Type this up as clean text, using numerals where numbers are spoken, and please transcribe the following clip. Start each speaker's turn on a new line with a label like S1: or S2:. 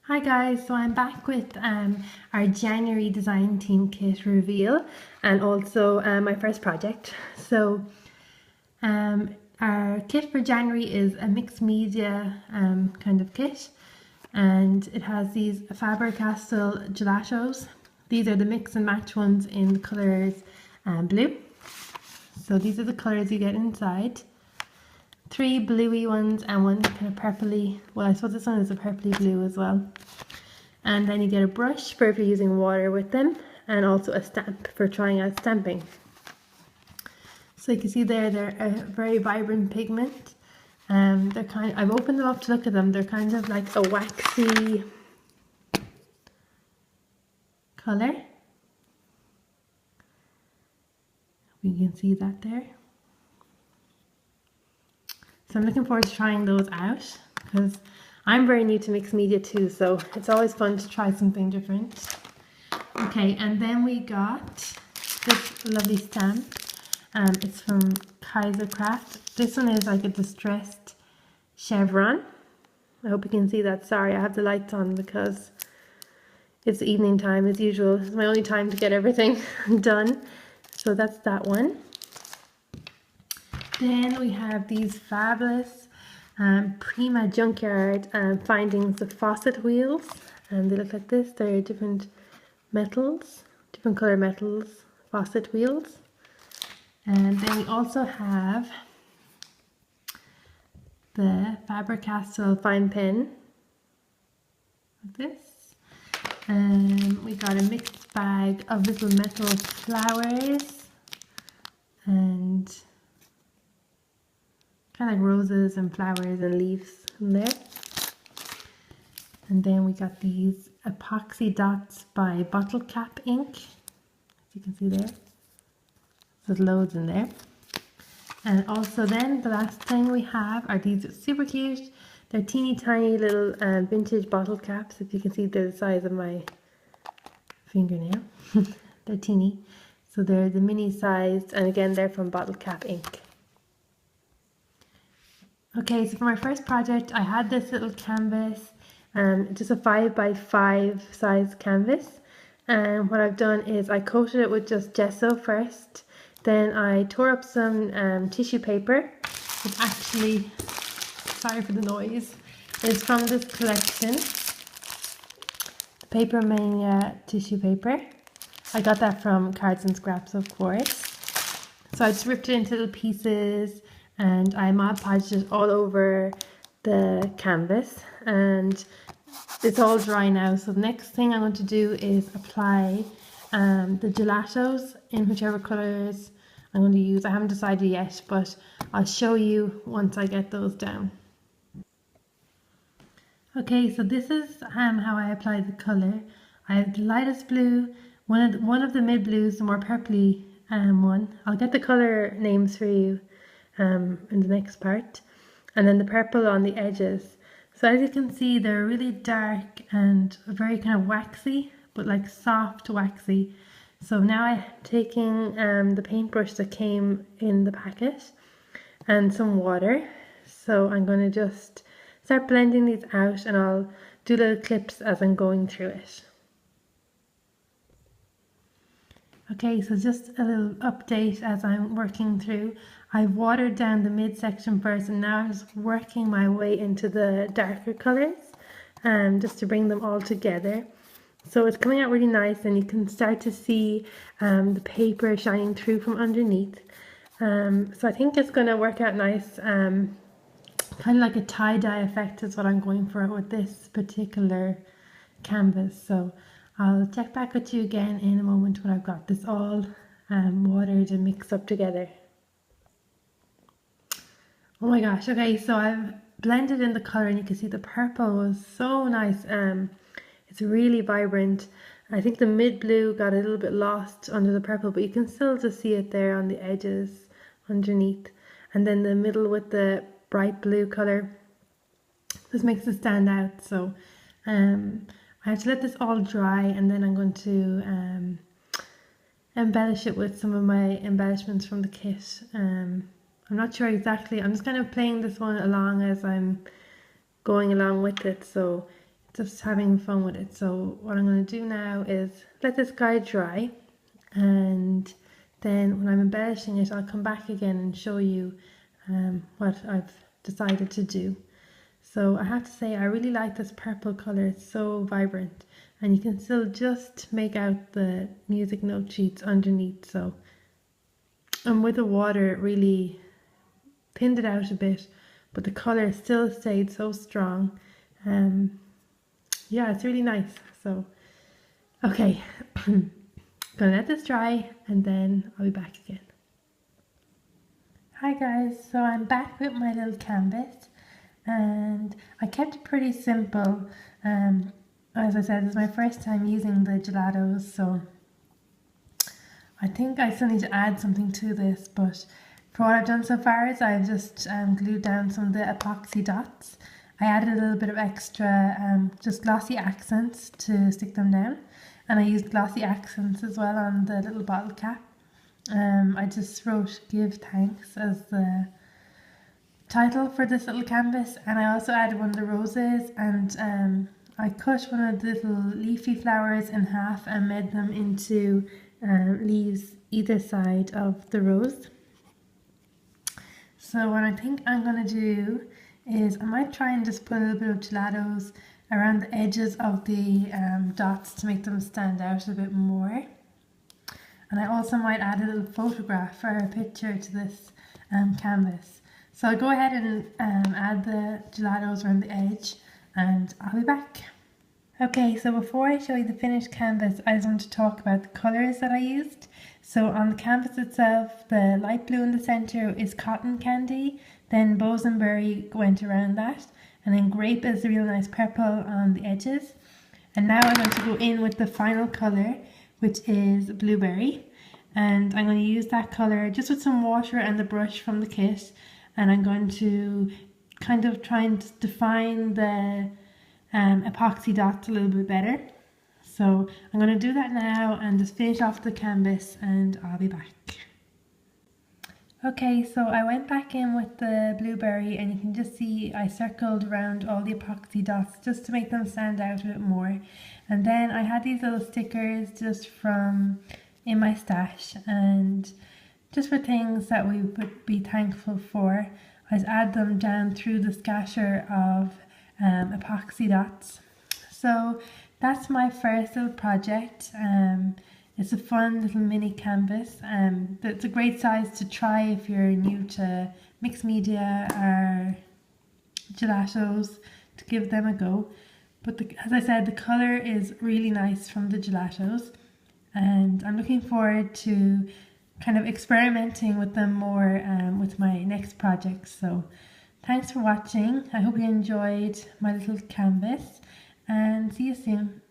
S1: Hi guys, so I'm back with our January design team kit reveal and also my first project. So our kit for January is a mixed media kind of kit, and it has these Faber Castell Gelatos. These are the mix and match ones in the colours blue. So these are the colours you get inside. 3 bluey ones and one kind of purpley. Well, I suppose this one is a purpley blue as well. And then you get a brush for if you're using water with them, and also a stamp for trying out stamping. So you can see there, they're a very vibrant pigment. I've opened them up to look at them. They're kind of like a waxy colour. You can see that there. So I'm looking forward to trying those out because I'm very new to mixed media too, so it's always fun to try something different. Okay, and then we got this lovely stamp. It's from CardznScrapz. This one is like a distressed chevron. I hope you can see that. Sorry, I have the lights on because it's evening time as usual. It's my only time to get everything done. So that's that one. Then we have these fabulous Prima Junkyard findings of faucet wheels, and they look like this. They're different metals, different color metals, faucet wheels. And then we also have the Faber Castell fine pen, like this. And we got a mixed bag of little metal flowers and kind of like roses and flowers and leaves in there. And then we got these epoxy dots by Bottle Cap Ink, as you can see there. There's loads in there. And also then the last thing we have are these super cute. They're teeny tiny little vintage bottle caps. If you can see, they're the size of my fingernail. They're teeny. So they're the mini sized, and again they're from Bottle Cap Ink. Okay, so for my first project, I had this little canvas, just a 5x5 size canvas. And what I've done is I coated it with just gesso first. Then I tore up some tissue paper. It's actually, sorry for the noise, it's from this collection, the Paper Mania tissue paper. I got that from CardznScrapz, of course. So I just ripped it into little pieces, and I Mod Podged it all over the canvas, and it's all dry now. So the next thing I'm going to do is apply the gelatos in whichever colours I'm going to use. I haven't decided yet, but I'll show you once I get those down. Okay, so this is how I apply the colour. I have the lightest blue, one of the mid blues, the more purpley one. I'll get the colour names for you in the next part, and then the purple on the edges. So as you can see, they're really dark and very kind of waxy, but like soft waxy. So now I'm taking the paintbrush that came in the packet and some water. So I'm going to just start blending these out, and I'll do little clips as I'm going through it. Okay, so just a little update as I'm working through. I've watered down the midsection first, and now I'm just working my way into the darker colours, just to bring them all together. So it's coming out really nice, and you can start to see the paper shining through from underneath. So I think it's going to work out nice. Kind of like a tie-dye effect is what I'm going for with this particular canvas. So I'll check back with you again in a moment when I've got this all watered and mixed up together. Oh my gosh, okay, so I've blended in the colour, and you can see the purple was so nice. It's really vibrant. I think the mid blue got a little bit lost under the purple, but you can still just see it there on the edges underneath. And then the middle with the bright blue colour just makes it stand out. So I have to let this all dry, and then I'm going to embellish it with some of my embellishments from the kit. I'm not sure exactly. I'm just kind of playing this one along as I'm going along with it. So just having fun with it. So what I'm going to do now is let this guy dry, and then when I'm embellishing it, I'll come back again and show you what I've decided to do. So I have to say I really like this purple colour, it's so vibrant, and you can still just make out the music note sheets underneath. So, and with the water it really thinned it out a bit, but the colour still stayed so strong. Yeah, it's really nice. So okay, gonna let this dry and then I'll be back again. Hi guys, so I'm back with my little canvas, and I kept it pretty simple. As I said, this is my first time using the gelatos, so I think I still need to add something to this, but for what I've done so far is I've just glued down some of the epoxy dots. I added a little bit of extra just glossy accents to stick them down, and I used glossy accents as well on the little bottle cap. I just wrote "Give Thanks" as the title for this little canvas, and I also added one of the roses, and I cut one of the little leafy flowers in half and made them into leaves either side of the rose. So what I think I'm going to do is I might try and just put a little bit of gelatos around the edges of the dots to make them stand out a bit more. And I also might add a little photograph or a picture to this canvas. So I'll go ahead and add the gelatos around the edge, and I'll be back. Okay, so before I show you the finished canvas, I just want to talk about the colours that I used. So on the canvas itself, the light blue in the centre is cotton candy, then bosenberry went around that, and then grape is a real nice purple on the edges. And now I'm going to go in with the final colour, which is blueberry, and I'm going to use that colour just with some water and the brush from the kit, and I'm going to kind of try and define the epoxy dots a little bit better. So I'm going to do that now and just finish off the canvas, and I'll be back. Okay, so I went back in with the blueberry, and you can just see I circled around all the epoxy dots just to make them stand out a bit more. And then I had these little stickers just from in my stash, and just for things that we would be thankful for, I just add them down through the scatter of epoxy dots. So that's my first little project. It's a fun little mini canvas. It's a great size to try if you're new to mixed media or gelatos, to give them a go. But as I said, the colour is really nice from the gelatos, and I'm looking forward to kind of experimenting with them more with my next project. So thanks for watching. I hope you enjoyed my little canvas, and see you soon.